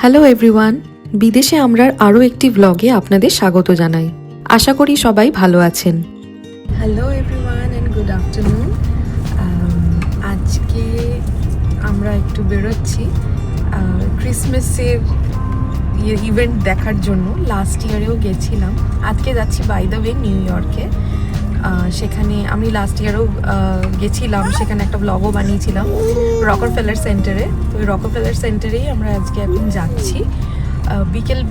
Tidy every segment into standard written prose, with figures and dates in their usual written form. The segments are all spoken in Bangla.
হ্যালো এভরিওয়ান, বিদেশে আমরার আরও একটি ভ্লগে আপনাদের স্বাগত জানাই। আশা করি সবাই ভালো আছেন। Hello everyone and good afternoon. আজকে আমরা একটু বেরোচ্ছি ক্রিসমাসের ইভেন্ট দেখার জন্য। লাস্ট ইয়ারেও গেছিলাম, আজকে যাচ্ছি বাই দ্য ওয়ে নিউ ইয়র্কে। সেখানে আমি লাস্ট ইয়ারও গেছিলাম, সেখানে একটা ব্লগও বানিয়েছিলাম রকফেলার সেন্টারে। তো ওই রকফেলার সেন্টারেই আমরা আজকে এখন যাচ্ছি।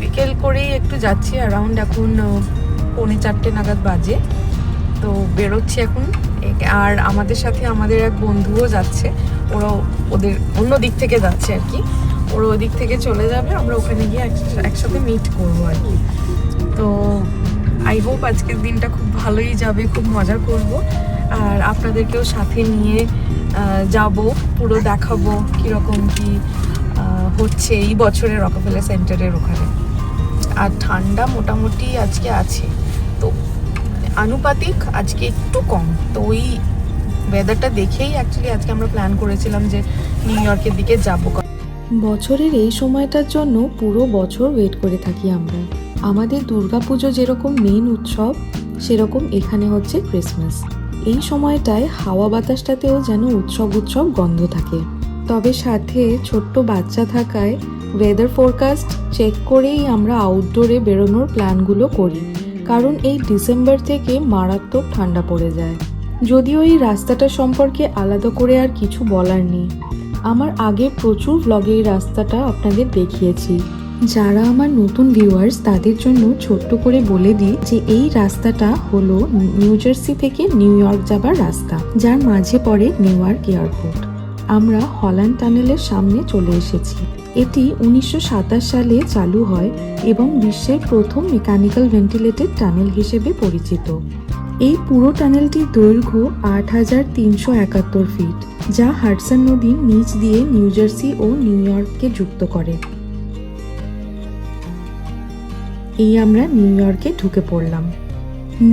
বিকেল করেই একটু যাচ্ছি, অ্যারাউন্ড এখন 3:45 নাগাদ বাজে। তো বেরোচ্ছি এখন। আর আমাদের সাথে আমাদের এক বন্ধুও যাচ্ছে, ওরা ওদের অন্য দিক থেকে যাচ্ছে আর কি। ওরা ওই দিক থেকে চলে যাবে, আমরা ওখানে গিয়ে একসাথে মিট করবো আর কি। তো আই হোপ আজকের দিনটা খুব ভালোই যাবে, খুব মজা করব। আর আপনাদেরকেও সাথে নিয়ে যাব, পুরো দেখাবো কীরকম কি হচ্ছে এই বছরের রকফেলার সেন্টারের ওখানে। আর ঠান্ডা মোটামুটি আজকে আছে, তো আনুপাতিক আজকে একটু কম। তো ওই ওয়েদারটা দেখেই অ্যাকচুয়ালি আজকে আমরা প্ল্যান করেছিলাম যে নিউ ইয়র্কের দিকে যাব। বছরের এই সময়টার জন্য পুরো বছর ওয়েট করে থাকি আমরা। আমাদের দুর্গাপুজো যেরকম মেন উৎসব, সেরকম এখানে হচ্ছে ক্রিসমাস। এই সময়টায় হাওয়া বাতাসটাতেও যেন উৎসব গন্ধ থাকে। তবে সাথে ছোট্ট বাচ্চা থাকায় ওয়েদার ফোরকাস্ট চেক করেই আমরা আউটডোরে বেরোনোর প্ল্যানগুলো করি, কারণ এই ডিসেম্বর থেকে মারাত্মক ঠান্ডা পড়ে যায়। যদিও এই রাস্তাটা সম্পর্কে আলাদা করে আর কিছু বলার নেই, আমার আগে প্রচুর ভ্লগে এই রাস্তাটা আপনাদের দেখিয়েছি। যারা আমার নতুন ভিউয়ার্স তাদের জন্য ছোট্ট করে বলে দিই যে এই রাস্তাটা হলো নিউ জার্সি থেকে নিউ ইয়র্ক যাবার রাস্তা, যার মাঝে পড়ে নিউ ইয়র্ক এয়ারপোর্ট। আমরা হল্যান্ড টানেলের সামনে চলে এসেছি। এটি 1927 সালে চালু হয় এবং বিশ্বের প্রথম মেকানিক্যাল ভেন্টিলেটেড টানেল হিসেবে পরিচিত। এই পুরো টানেলটির দৈর্ঘ্য 8,371 ফিট, যা হাডসন নদীর নিচ দিয়ে নিউ জার্সি ও নিউ ইয়র্ককে যুক্ত করে। এই আমরা নিউ ইয়র্কে ঢুকে পড়লাম।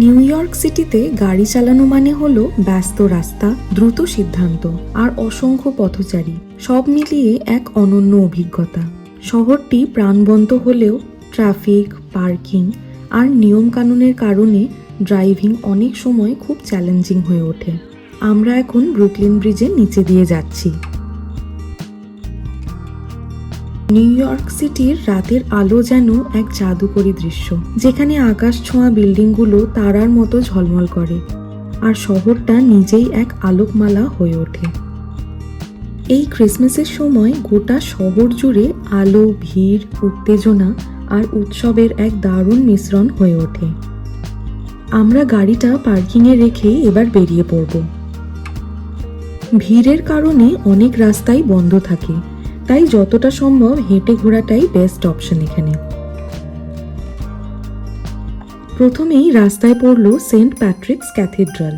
নিউ ইয়র্ক সিটিতে গাড়ি চালানো মানে হলো ব্যস্ত রাস্তা, দ্রুত সিদ্ধান্ত আর অসংখ্য পথচারী, সব মিলিয়ে এক অনন্য অভিজ্ঞতা। শহরটি প্রাণবন্ত হলেও ট্রাফিক, পার্কিং আর নিয়মকানুনের কারণে ড্রাইভিং অনেক সময় খুব চ্যালেঞ্জিং হয়ে ওঠে। আমরা এখন ব্রুকলিন ব্রিজের নিচে দিয়ে যাচ্ছি। নিউ ইয়র্ক সিটির রাতের আলো যেন এক জাদুকরী দৃশ্য, যেখানে আকাশ ছোঁয়া বিল্ডিংগুলো তারার মতো ঝলমল করে আর শহরটা নিজেই এক আলোকমালা হয়ে ওঠে। এই ক্রিসমাসের সময় গোটা শহর জুড়ে আলো, ভিড়, উত্তেজনা আর উৎসবের এক দারুণ মিশ্রণ হয়ে ওঠে। আমরা গাড়িটা পার্কিংয়ে রেখেই এবার বেরিয়ে পড়ব। ভিড়ের কারণে অনেক রাস্তাই বন্ধ থাকে, তাই যতটা সম্ভব হেঁটে ঘোরাটাই বেস্ট অপশন এখানে। প্রথমেই রাস্তায় পড়ল সেন্ট প্যাট্রিকস ক্যাথিড্রাল,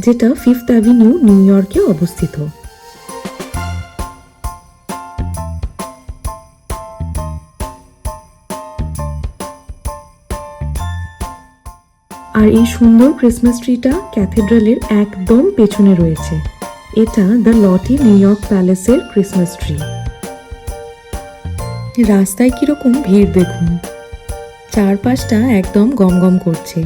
যেটা 5th অ্যাভিনিউ নিউ ইয়র্কে অবস্থিত। আর এই সুন্দর ক্রিসমাস ট্রিটা ক্যাথিড্রালের একদম পেছনে রয়েছে। এটা দ্য লটি নিউ ইয়র্ক প্যালেসের ক্রিসমাস ট্রি। রাস্তায় কিরকম ভিড় দেখুন, চারপাশটা একদম গমগম করছে।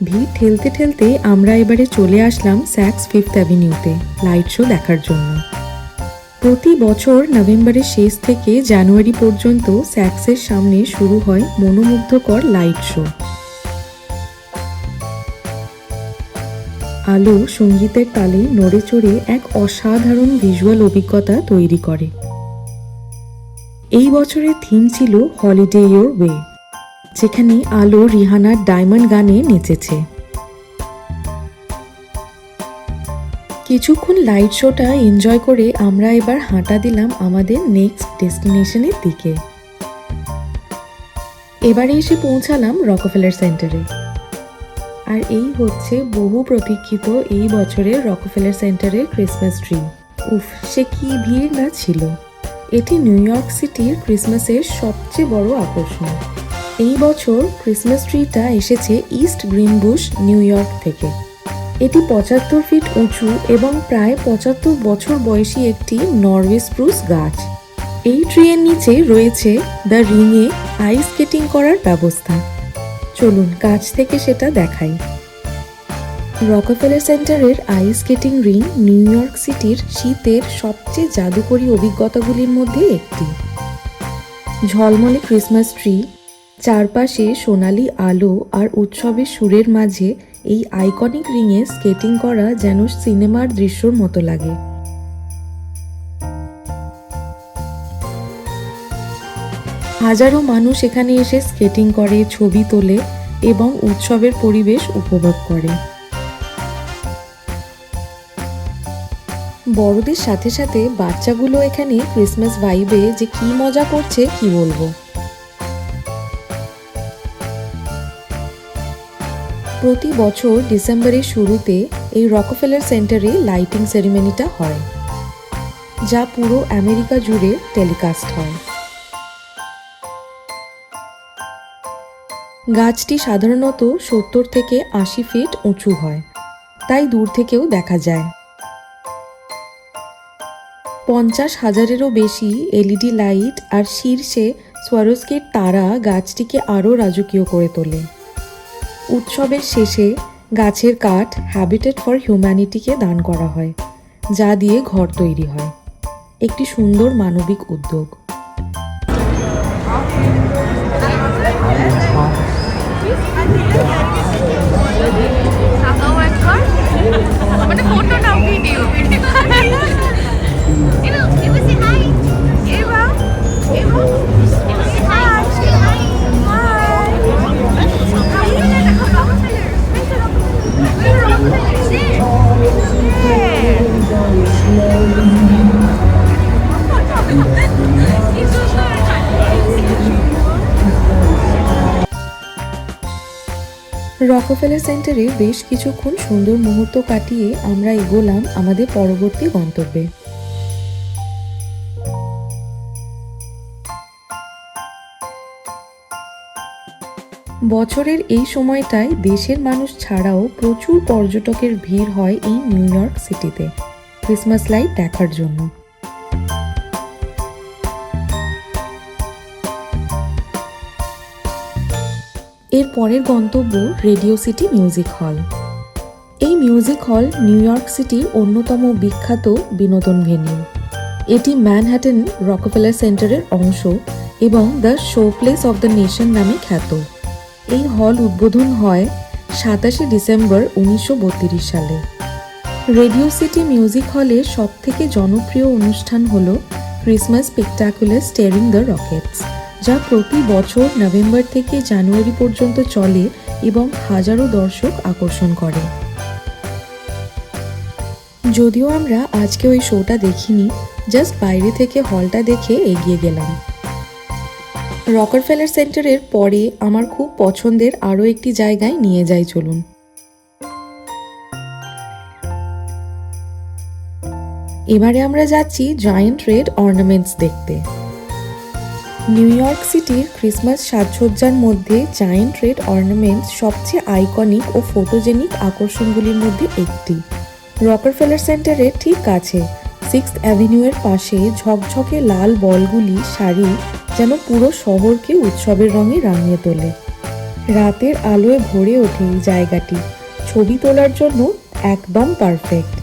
ভিড় ঠেলতে ঠেলতে আমরা এবারে চলে আসলাম স্যাক্স 5th অ্যাভিনিউতে লাইট শো দেখার জন্য। প্রতি বছর নভেম্বরের শেষ থেকে জানুয়ারি পর্যন্ত স্যাক্সের সামনে শুরু হয় মনোমুগ্ধকর লাইট শো। আলো সঙ্গীতের তালে নড়ে চড়ে এক অসাধারণ ভিজুয়াল অভিজ্ঞতা তৈরি করে। এই বছরের থিম ছিল হলিডে ইয়োর ওয়ে, যেখানে আলো রিহানার ডায়মন্ড গানে নেচেছে। কিছুক্ষণ লাইট শোটা এনজয় করে আমরা এবার হাঁটা দিলাম আমাদের নেক্সট ডেস্টিনেশনের দিকে। এবারে এসে পৌঁছালাম রকফেলার সেন্টারে। আর এই হচ্ছে বহু প্রতীক্ষিত এই বছরের রকফেলার সেন্টারের ক্রিসমাস ট্রি। উফ, সে কি ভিড় না ছিল! এটি নিউ ইয়র্ক সিটির ক্রিসমাসের সবচেয়ে বড় আকর্ষণ। এই বছর ক্রিসমাস ট্রিটা এসেছে ইস্ট গ্রিনবুশ, নিউ ইয়র্ক থেকে। এটি 75 ফিট উঁচু এবং প্রায় 75 বছর বয়সী একটি নরওয়ে স্প্রুস গাছ। এই ট্রিয়ের নিচে রয়েছে দ্য রিংয়ে আইস স্কেটিং করার ব্যবস্থা। চলুন কাছ থেকে সেটা দেখাই। রকফেলার সেন্টারের ice skating rink New York সিটির শীতের সবচেয়ে জাদুকরী অভিজ্ঞতাগুলির মধ্যে একটি। ঝলমলে ক্রিসমাস ট্রি, চারপাশে সোনালি আলো আর উৎসবের সুরের মাঝে এই আইকনিক রিংয়ে স্কেটিং করা যেন সিনেমার দৃশ্যর মতো লাগে। হাজারো মানুষ এখানে এসে স্কেটিং করে, ছবি তোলে এবং উৎসবের পরিবেশ উপভোগ করে। বড়দের সাথে সাথে বাচ্চাগুলো এখানে ক্রিসমাস ভাইবে যে কি মজা করছে কি বলবো। প্রতি বছর ডিসেম্বরের শুরুতে এই রকফেলার সেন্টারে লাইটিং সেরিমনিটা হয়, যা পুরো আমেরিকা জুড়ে টেলিকাস্ট হয়। গাছটি সাধারণত 70 থেকে 80 ফিট উঁচু হয়, তাই দূর থেকেও দেখা যায়। 50,000-এরও বেশি এলইডি লাইট আর শীর্ষে স্বরস্কির তারা গাছটিকে আরও রাজকীয় করে তোলে। উৎসবের শেষে গাছের কাঠ হ্যাবিটেট ফর হিউম্যানিটিকে দান করা হয়, যা দিয়ে ঘর তৈরি হয়। একটি সুন্দর মানবিক উদ্যোগ। রকফেলার সেন্টারে বেশ কিছুক্ষণ সুন্দর মুহূর্ত কাটিয়ে আমরা এগোলাম আমাদের পরবর্তী গন্তব্যে। বছরের এই সময়টায় দেশের মানুষ ছাড়াও প্রচুর পর্যটকের ভিড় হয় এই নিউ ইয়র্ক সিটিতে ক্রিসমাস লাইট দেখার জন্য। এর পরের গন্তব্য রেডিও সিটি মিউজিক হল। এই মিউজিক হল নিউ ইয়র্ক সিটির অন্যতম বিখ্যাত বিনোদন ভেন্যু। এটি ম্যানহাটন রকফেলার সেন্টারের অংশ এবং the show place of the nation নামে খ্যাত। এই হল উদ্বোধন হয় 27 ডিসেম্বর 1932 সালে। রেডিও সিটি মিউজিক হলের সবথেকে জনপ্রিয় অনুষ্ঠান হল Christmas spectacular stirring the Rockets, যা প্রতি বছর নভেম্বর থেকে জানুয়ারি পর্যন্ত চলে এবং হাজারো দর্শক আকর্ষণ করে। যদিও আমরা আজকে ওই শোটা দেখিনি, জাস্ট বাইরে থেকে হলটা দেখে এগিয়ে গেলাম। রকফেলার সেন্টারের পরে আমার খুব পছন্দের আরও একটি জায়গায় নিয়ে যাই, চলুন। এবারে আমরা যাচ্ছি জায়ান্ট রেড অর্নামেন্টস দেখতে। নিউ ইয়র্ক সিটির ক্রিসমাস সাজসজ্জার মধ্যে জায়ান্ট রেড অর্নামেন্টস সবচেয়ে আইকনিক ও ফটোজেনিক আকর্ষণগুলির মধ্যে একটি। রকফেলার সেন্টারের ঠিক কাছে 6th অ্যাভিনিউয়ের পাশে ঝকঝকে লাল বলগুলি সারি যেন পুরো শহরকে উৎসবের রঙে রাঙিয়ে তোলে। রাতের আলোয় ভরে ওঠে এই জায়গাটি, ছবি তোলার জন্য একদম পারফেক্ট।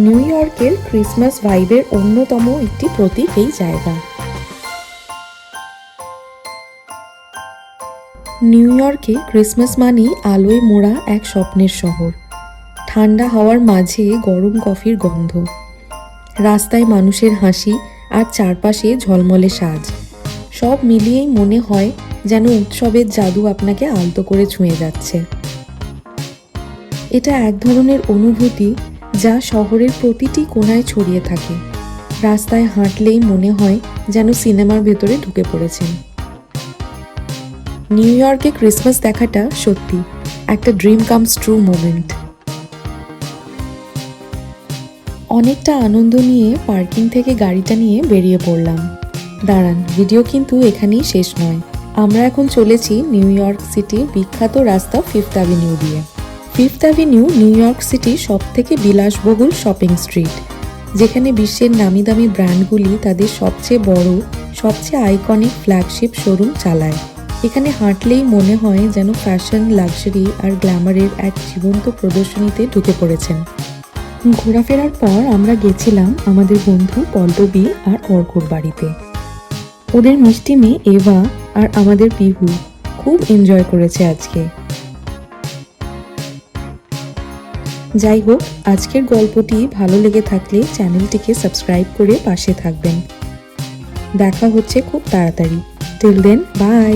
নিউ ইয়র্কের ক্রিসমাস ভাইবের অন্যতম একটি প্রতীক এই জায়গা। নিউ ইয়র্কে ক্রিসমাস মানেই আলোয় মোড়া এক স্বপ্নের শহর। ঠান্ডা হাওয়ার মাঝে গরম কফির গন্ধ, রাস্তায় মানুষের হাসি আর চারপাশে ঝলমলে সাজ, সব মিলিয়েই মনে হয় যেন উৎসবের জাদু আপনাকে আলতো করে ছুঁয়ে যাচ্ছে। এটা এক ধরনের অনুভূতি যা শহরের প্রতিটি কোণায় ছড়িয়ে থাকে। রাস্তায় হাঁটলেই মনে হয় যেন সিনেমার ভেতরে ঢুকে পড়েছেন। নিউ ইয়র্কে ক্রিসমাস দেখাটা সত্যি একটা ড্রিম কামস ট্রু মোমেন্ট। অনেকটা আনন্দ নিয়ে পার্কিং থেকে গাড়িটা নিয়ে বেরিয়ে পড়লাম। দাঁড়ান, ভিডিও কিন্তু এখানেই শেষ নয়। আমরা এখন চলেছি নিউ ইয়র্ক সিটির বিখ্যাত রাস্তা 5th অ্যাভিনিউ দিয়ে। ফিফথ অ্যাভিনিউ নিউ ইয়র্ক সিটির সবথেকে বিলাসবহুল শপিং স্ট্রিট, যেখানে বিশ্বের নামি দামি ব্র্যান্ডগুলি তাদের সবচেয়ে বড়, সবচেয়ে আইকনিক ফ্ল্যাগশিপ শোরুম চালায়। এখানে হাঁটলেই মনে হয় যেন ফ্যাশন, লাক্সারি আর গ্ল্যামারের এক জীবন্ত প্রদর্শনীতে ঢুকে পড়েছেন। ঘোরাফেরার পর আমরা গেছিলাম আমাদের বন্ধু পল্লবী আর অর্ঘর বাড়িতে। ওদের মিষ্টি মেয়ে এভা আর আমাদের পিহু খুব এনজয় করেছে আজকে। যাই হোক, আজকের গল্পটি ভালো লেগে থাকলে চ্যানেলটিকে সাবস্ক্রাইব করে পাশে থাকবেন। দেখা হচ্ছে খুব তাড়াতাড়ি। Till then, by.